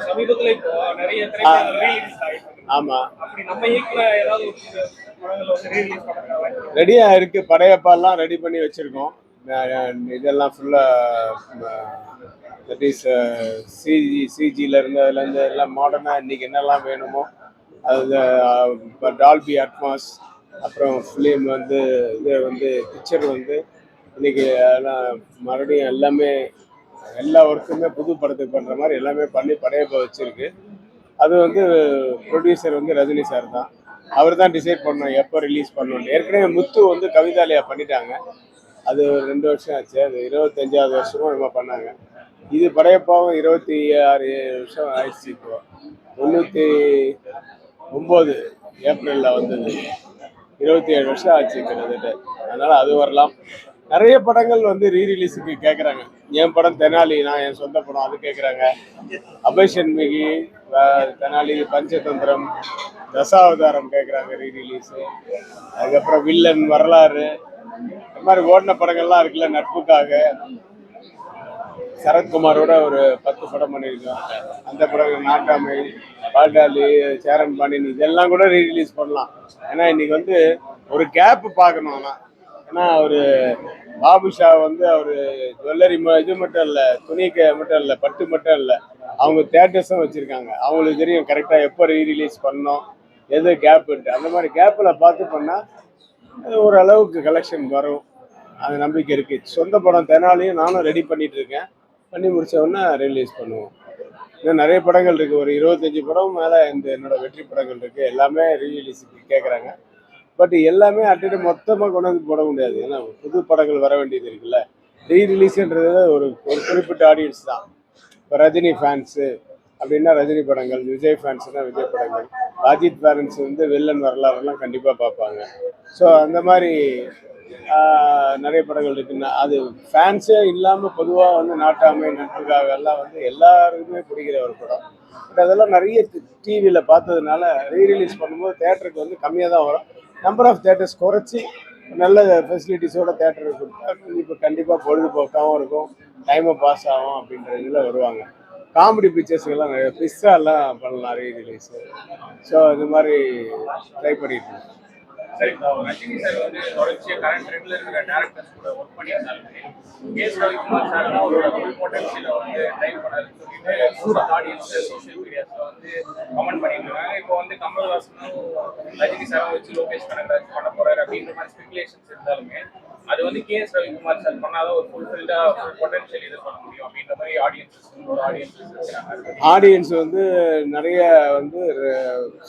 சமீபத்துல இப்போ நிறைய ஆமா நம்ம ரெடியா இருக்கு. படையப்பாலாம் ரெடி பண்ணி வச்சிருக்கோம். இதெல்லாம் ஃபுல்லா சிஜில இருந்து அதுல இருந்து எல்லாம் மாடர்னா இன்னைக்கு என்னெல்லாம் வேணுமோ அது டால்பி அட்மாஸ், அப்புறம் ஃபிலிம் வந்து இது வந்து பிக்சர் வந்து இன்னைக்கு மறுபடியும் எல்லாமே எல்லா ஒர்க்குமே புது படத்துக்கு பண்ற மாதிரி எல்லாமே பண்ணி படையப்ப வச்சிருக்கு. அது வந்து ப்ரொடியூசர் வந்து ரஜினி சார் தான். அவர் தான் டிசைட் பண்ணோம் எப்போ ரிலீஸ் பண்ணணும். ஏற்கனவே முத்து வந்து கவிதாலயா பண்ணிட்டாங்க. அது 2 வருஷம் ஆச்சு. அது 25வது வருஷமும் நம்ம பண்ணாங்க. இது படையப்பாவும் 26 வருஷம் ஆயிடுச்சு. இப்போ 99 ஏப்ரலில் வந்தது. 27 வருஷம் ஆச்சு கிட்டத்தட்ட. அதனால அது வரலாம். நிறைய படங்கள் வந்து ரீரிலீஸுக்கு கேட்குறாங்க. என் படம் தெனாலி, நான் என் சொந்த படம், அது கேட்குறாங்க. அபய்ஷன்மிகி, தெனாலி, பஞ்சதந்திரம், தசாவதாரம் கேட்குறாங்க ரீரிலீஸு. அதுக்கப்புறம் வில்லன், வரலாறு, இந்த மாதிரி ஓடின படங்கள்லாம் இருக்குல்ல. நட்புக்காக சரத்குமாரோட ஒரு 10 படம் பண்ணியிருக்கோம். அந்த படங்கள் நாட்டாமை, பால்டாலி, சேரன் பாண்டியன், இதெல்லாம் கூட ரீரிலீஸ் பண்ணலாம். ஏன்னா இன்னைக்கு வந்து ஒரு கேப் பார்க்கணும். ஆனால் ஏன்னா ஒரு பாபுஷா வந்து அவர் ஜுவல்லரி இது மட்டும் இல்லை, துணிக்கு மட்டும் இல்லை, பட்டு மட்டும் இல்லை, அவங்க தேட்டர்ஸும் வச்சுருக்காங்க. அவங்களுக்கு தெரியும் கரெக்டாக எப்போ ரீரிலீஸ் பண்ணோம், எது கேப்புன்ட்டு. அந்த மாதிரி கேப்பில் பார்த்து பண்ணால் ஓரளவுக்கு கலெக்ஷன் வரும். அது நம்பிக்கை இருக்குது. சொந்த படம் தெனாலியும் நானும் ரெடி பண்ணிட்டு இருக்கேன். பண்ணி முடிச்சோடனே ரிலீஸ் பண்ணுவோம். இன்னும் நிறைய படங்கள் இருக்குது. ஒரு 25 படம் மேலே என்னோட வெற்றி படங்கள் இருக்குது. எல்லாமே ரீரிலீஸுக்கு கேட்குறாங்க. பட் எல்லாமே அட்டிட்டு மொத்தமாக கொண்டு வந்து போட முடியாது. ஏன்னா புது படங்கள் வர வேண்டியது இருக்குல்ல. ரீரிலீஸ்ன்றது ஒரு குறிப்பிட்ட ஆடியன்ஸ் தான். இப்போ ரஜினி ஃபேன்ஸு அப்படின்னா ரஜினி படங்கள், விஜய் ஃபேன்ஸுனா விஜய் படங்கள், அஜித் ஃபேன்ஸ் வந்து வில்லன் வரலாறுலாம் கண்டிப்பாக பார்ப்பாங்க. ஸோ அந்த மாதிரி நிறைய படங்கள் இருக்குன்னா அது ஃபேன்ஸே இல்லாமல் பொதுவாக வந்து நாட்டாமை, நட்புக்காக எல்லாம் வந்து எல்லாருக்குமே பிடிக்கிற ஒரு படம். பட் அதெல்லாம் நிறைய டிவியில் பார்த்ததுனால ரீரிலீஸ் பண்ணும்போது தேட்டருக்கு வந்து கம்மியாக தான் வரும். நம்பர் ஆஃப் தேட்டர்ஸ் குறைச்சி நல்ல ஃபெசிலிட்டிஸோட தேட்டர் கொடுத்தா இப்போ கண்டிப்பாக பொழுதுபோக்காகவும் இருக்கும், டைமும் பாஸ் ஆகும் அப்படின்ற இதில் வருவாங்க. காமெடி பிக்சர்ஸ்க்கெல்லாம் நிறைய பிஸ்ஸாலாம் பண்ணலாம் ரீரிலீஸு. ஸோ இது மாதிரி ட்ரை பண்ணிட்டு இருக்கோம். சரி, ரஜினி சார் வந்து தொடர்ச்சியாக கரண்ட் ட்ரெண்ட்ல இருக்கிற டேரக்டர்ஸ் கூட ஒர்க் பண்ணியிருந்தாலுமே கேஸ் ரவிக்குமார் சார் அவரோட ஃபுல் பொட்டன்ஷியலை வந்து ட்ரைவ் பண்ணாருன்னு சொல்லிட்டு ஆடியன்ஸ் சோஷியல் மீடியாஸில் வந்து கமெண்ட் பண்ணிட்டு இருக்காங்க. இப்போ வந்து கமல்ஹாசனும் ரஜினி சாரை வச்சு லோகேஷ் கனகராஜ் பண்ண போறாரு அப்படின்ற மாதிரி ஸ்பெகுலேஷன்ஸ் இருந்தாலுமே அது வந்து கேஎஸ் ரவிக்குமார் சார் பண்ணாதான் ஒரு ஃபுல்ஃபில்டா பொட்டன்ஷியல் இது பண்ண முடியும் அப்படின்ற மாதிரி ஆடியன்ஸ் வந்து நிறைய வந்து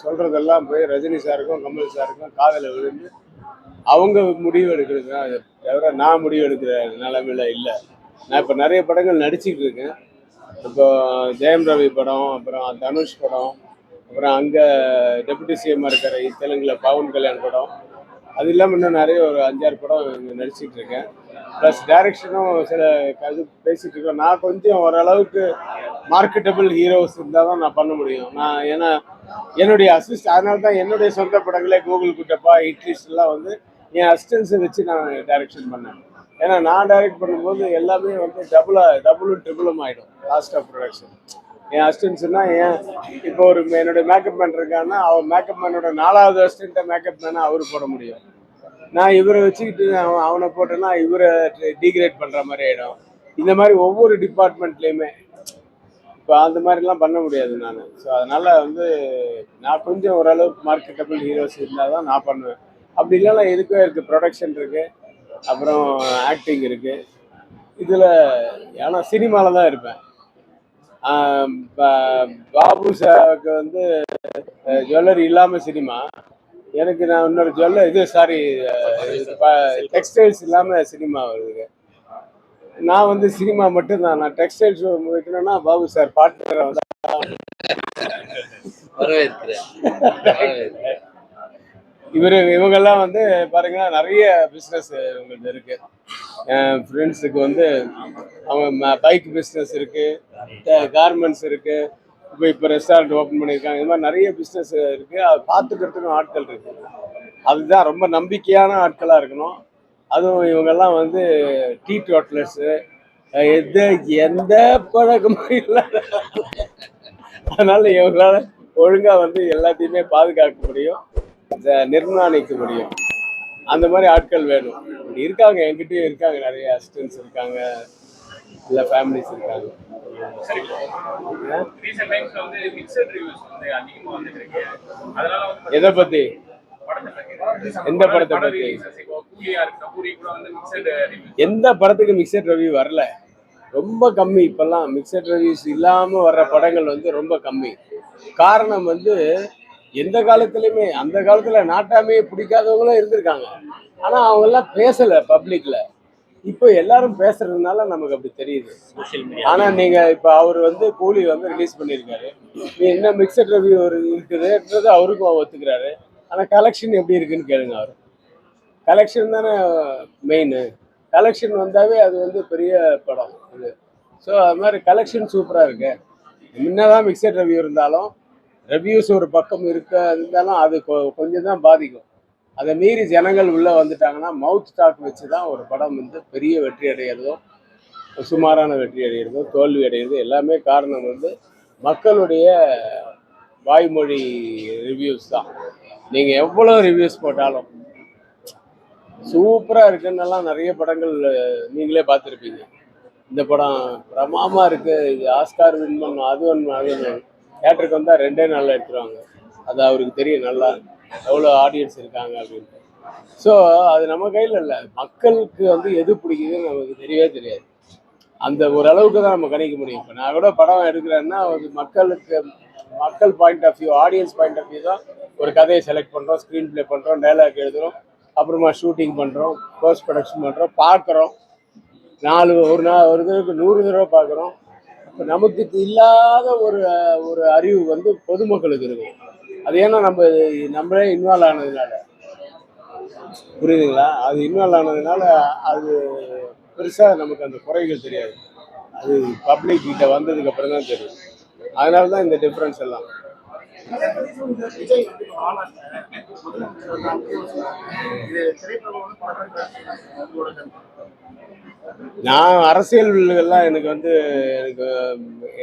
சொல்றதெல்லாம் போய் ரஜினி சாருக்கும் கமல் சாருக்கும் காதல விழுந்து அவங்க முடிவு எடுக்கிறது தான். தவிர நான் முடிவு எடுக்கிற நிலைமையில இல்லை. நான் இப்போ நிறைய படங்கள் நடிச்சுட்டு இருக்கேன். இப்போ ஜெயம் ரவி படம், அப்புறம் தனுஷ் படம், அப்புறம் அங்கே டெபுட்டி சிஎம்மாக இருக்கிற தெலுங்குல பவன் கல்யாண் படம், அது இல்லாமல் இன்னும் நிறைய ஒரு 5-6 படம் நடிச்சிட்டு இருக்கேன். ப்ளஸ் டைரக்ஷனும் சில இது பேசிட்டு இருக்கோம். நான் கொஞ்சம் ஓரளவுக்கு மார்க்கெட்டபிள் ஹீரோஸ் இருந்தால் தான் நான் பண்ண முடியும். நான் ஏன்னா என்னுடைய அதனால தான் என்னுடைய சொந்த படங்களே கூகுள் குட்டப்பா, ஹிட்லிஸ்ட்லாம் வந்து என் அசிஸ்டன்ஸை வச்சு நான் டைரக்ஷன் பண்ணேன். ஏன்னா நான் டைரக்ட் பண்ணும்போது எல்லாமே வந்து டபுளும் ட்ரிபிளும் ஆகிடும் காஸ்ட் ஆஃப் ப்ரொடக்ஷன். என் அசிஸ்டன்ஸ்னா இப்போ ஒரு என்னுடைய மேக்கப் மேன் இருக்கான்னா அவன் மேக்கப் மேனோட 4வது அசிஸ்டண்ட்டை மேக்கப் மேனை அவரு போட முடியும். நான் இவரை வச்சுக்கிட்டு அவனை போட்டேன்னா இவரை டீக்ரேட் பண்ணுற மாதிரி ஆகிடும். இந்த மாதிரி ஒவ்வொரு டிபார்ட்மெண்ட்லேயுமே இப்போ அந்த மாதிரிலாம் பண்ண முடியாது நான். ஸோ அதனால் வந்து நான் கொஞ்சம் ஓரளவுக்கு மார்க்கெட்டபிள் ஹீரோஸ் இருந்தால் தான் நான் பண்ணுவேன். அப்படி இல்லைன்னா எதுக்கும் இருக்குது, ப்ரொடக்ஷன் இருக்குது, அப்புறம் ஆக்டிங் இருக்குது. இதில் ஏன்னா சினிமாவில் தான் இருப்பேன். பாபு சாருக்கு வந்து ஜுவல்லரி இல்லாமல் சினிமா, எனக்கு நான் இன்னொரு டெக்ஸ்டைல்ஸ் இல்லாமல் சினிமா வருதுங்க. நான் வந்து சினிமா மட்டும்தான். நான் டெக்ஸ்டைல்ஸ் வைக்கணும்னா பாபு சார் பார்ட்னரை வந்து இவங்கெல்லாம் வந்து பாருங்க நிறைய பிஸ்னஸ் இவங்களுக்கு இருக்கு. என் ஃப்ரெண்ட்ஸுக்கு வந்து அவங்க பைக் பிஸ்னஸ் இருக்கு, கார்மெண்ட்ஸ் இருக்கு, இப்போ ரெஸ்டாரண்ட் ஓப்பன் பண்ணியிருக்காங்க. இது மாதிரி நிறைய பிஸ்னஸ் இருக்குது. அதை பார்த்துக்கிறதுக்கும் ஆட்கள் இருக்குது. அதுதான் ரொம்ப நம்பிக்கையான ஆட்களாக இருக்கணும். அதுவும் இவங்கெல்லாம் வந்து டீ டோட்டலர்ஸு, எந்த பழக்கமும் இல்லை. அதனால இவங்களால ஒழுங்கா வந்து எல்லாத்தையுமே பாதுகாக்க முடியும், நிர்மாணிக்க முடியும். அந்த மாதிரி ஆட்கள் வேணும். இப்படி இருக்காங்க, என்கிட்டயும் இருக்காங்க, நிறைய அசிஸ்டன்ஸ் இருக்காங்க, இல்லை ஃபேமிலிஸ் இருக்காங்க. சரி, ரீசெண்ட் டைம்ஸ்ல வந்து மிக்சட் ரிவ்யூஸ் வந்து அதிகமா வந்துட்டு இருக்கு. அதனால வந்து எதை பத்தி? படத்தை பத்தி, எந்த படத்தை பத்தி? இப்போ கூலியா இருக்கு, கூலி கூட வந்து மிக்சட் ரிவ்யூஸ். எந்த படத்துக்கு மிக்சட் ரிவ்யூ வரல? ரொம்ப கம்மி. இப்பெல்லாம் மிக்சட் ரிவ்யூஸ் இல்லாம வர்ற படங்கள் வந்து ரொம்ப கம்மி. காரணம் வந்து எந்த காலத்துலயுமே, அந்த காலத்துல நாட்டாமையே பிடிக்காதவங்களும் இருந்திருக்காங்க. ஆனா அவங்க எல்லாம் பேசல பப்ளிக்ல. இப்போ எல்லாரும் பேசுறதுனால நமக்கு அப்படி தெரியுது. ஆனா நீங்க இப்ப அவர் வந்து கூலி வந்து ரிலீஸ் பண்ணியிருக்காரு, என்ன மிக்சட் ரிவ்யூ இருக்குதுன்றது அவருக்கும் ஒத்துக்கிறாரு. ஆனா கலெக்ஷன் எப்படி இருக்குன்னு கேளுங்க. அவர் கலெக்ஷன் தானே மெயின். கலெக்ஷன் வந்தாவே அது வந்து பெரிய படம் இது. ஸோ அது மாதிரி கலெக்ஷன் சூப்பராக இருக்கு. முன்னதான் மிக்சட் ரிவ்யூ இருந்தாலும், ரிவ்யூஸ் ஒரு பக்கம் இருந்தாலும் அது கொஞ்சம் தான் பாதிக்கும். அதை மீறி ஜனங்கள் உள்ளே வந்துட்டாங்கன்னா மவுத் டாக் வச்சு தான் ஒரு படம் வந்து பெரிய வெற்றி அடைகிறதோ, சுமாரான வெற்றி அடைகிறதோ, தோல்வி அடைகிறதோ எல்லாமே காரணம் வந்து மக்களுடைய வாய்மொழி ரிவ்யூஸ் தான். நீங்கள் எவ்வளோ ரிவ்யூஸ் போட்டாலும் சூப்பராக இருக்குன்னெல்லாம் நிறைய படங்கள் நீங்களே பார்த்துருப்பீங்க. இந்த படம் பிரமாமா இருக்கு, இது ஆஸ்கார் வின் பண்ணும், அது ஒன்று அது ஒன்று. தேட்டருக்கு வந்தால் 2 நாளில் எடுத்துருவாங்க. அது அவருக்கு தெரியும் நல்லா எவ்வளோ ஆடியன்ஸ் இருக்காங்க அப்படின்ட்டு. ஸோ அது நம்ம கையில் இல்லை. மக்களுக்கு வந்து எது பிடிக்குதுன்னு நமக்கு தெரியவே தெரியாது. அந்த ஓரளவுக்கு தான் நம்ம கணிக்க முடியும். இப்போ நான் கூட படம் எடுக்கிறேன்னா அது மக்கள் point of view, audience point of view தான் ஒரு கதையை செலக்ட் பண்ணுறோம், ஸ்க்ரீன் ப்ளே பண்ணுறோம், டைலாக் எழுதுகிறோம், அப்புறமா ஷூட்டிங் பண்ணுறோம், போஸ்ட் ப்ரொடக்ஷன் பண்ணுறோம், பார்க்குறோம். ஒரு தடவைக்கு 100 தடவை பார்க்குறோம். இப்போ நமக்கு இல்லாத ஒரு அறிவு வந்து பொதுமக்களுக்கு இருக்கும். அது ஏன்னா நம்மளே இன்வால்வ் ஆனதுனால, புரியுதுங்களா? அது இன்வால்வ் ஆனதுனால அது பெருசாக நமக்கு அந்த குறைகள் தெரியாது. அது பப்ளிக் கிட்ட வந்ததுக்கு அப்புறம் தான் தெரியும். அதனால தான் இந்த டிஃப்ரென்ஸ் எல்லாம். நான் அரசியல்லாம் எனக்கு வந்து எனக்கு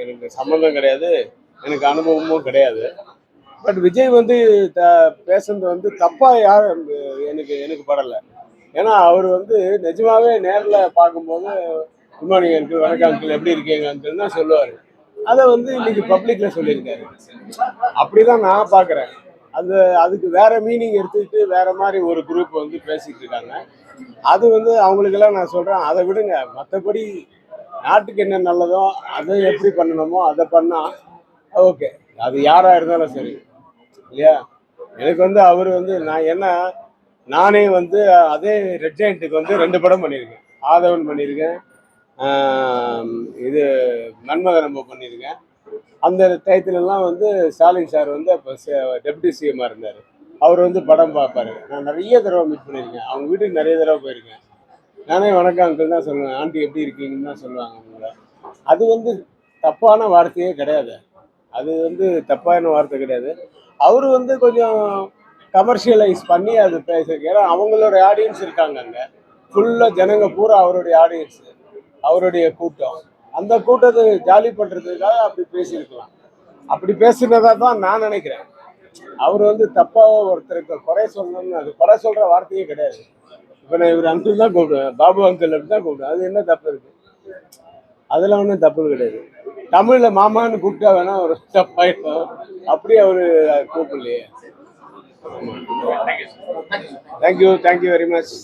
எனக்கு சம்மந்தம் கிடையாது, எனக்கு அனுபவமும் கிடையாது. பட் விஜய் வந்து பேசுறது வந்து தப்பா யாரும் எனக்கு படலை. ஏன்னா அவர் வந்து நிஜமாவே நேரில் பார்க்கும்போது குட் மார்னிங் அங்கிள், வணக்கம் அங்கிள், எப்படி இருக்கீங்க அங்கிள் தான் சொல்லுவார். அதை வந்து இன்னைக்கு பப்ளிக்ல சொல்லியிருக்காரு. அப்படிதான் நான் பார்க்குறேன். அதுக்கு வேற மீனிங் எடுத்துக்கிட்டு வேற மாதிரி ஒரு குரூப் வந்து பேசிட்டு இருக்காங்க. அது வந்து அவங்களுக்கெல்லாம் நான் சொல்றேன், அதை விடுங்க. மற்றபடி நாட்டுக்கு என்ன நல்லதோ அதை எப்படி பண்ணணுமோ அதை பண்ணா ஓகே. அது யாரா இருந்தாலும் சரி, இல்லையா? எனக்கு வந்து அவர் வந்து நானே வந்து அதே ரெட் ஜெயண்ட்டுக்கு வந்து 2 படம் பண்ணியிருக்கேன். ஆதவன் பண்ணியிருக்கேன், இது மன்மதனம்ப பண்ணியிருக்கேன். அந்த டயத்துலலாம் வந்து ஸ்டாலின் சார் வந்து அப்போ டெப்டி சிஎம்மாக இருந்தார். அவர் வந்து படம் பார்ப்பாரு. நான் நிறைய தடவை மீட் பண்ணியிருக்கேன், அவங்க வீட்டுக்கு நிறைய தடவை போயிருக்கேன். நானே வணக்கம் அங்கிள் தான் சொல்லுவேன், ஆண்டி எப்படி இருக்கீங்கன்னு தான் சொல்லுவாங்க அவங்கள. அது வந்து தப்பான வார்த்தையே கிடையாது. அது வந்து தப்பான வார்த்தை கிடையாது. அவர் வந்து கொஞ்சம் கமர்ஷியலைஸ் பண்ணி அது பேசுறதுக்கு, ஏன்னா அவங்களோட ஆடியன்ஸ் இருக்காங்க அங்கே. ஃபுல்லாக ஜனங்க பூரா அவருடைய ஆடியன்ஸு, அவருடைய கூட்டம். அந்த கூட்டத்தை ஜாலி பண்ணுறதுக்காக அப்படி பேசியிருக்கலாம். அப்படி பேசுனதா தான் நான் நினைக்கிறேன். அவர் வந்து தப்பாக ஒருத்தருக்கு குறை சொல்லணும்னு, அது குறை சொல்கிற வார்த்தையே கிடையாது. இப்போ நான் இவர் அங்கிள் தான் கூப்பிடுவேன், பாபு அங்கிள் அப்படி தான் கூப்பிடுவேன். அது என்ன தப்பு இருக்கு? அதெல்லாம் ஒன்றும் தப்பு கிடையாது. தமிழில் மாமான்னு கூப்பிட்டா வேணா ஒரு தப்பாயிடும். அப்படியே அவர் கூப்பிடலையே. Thank you very much.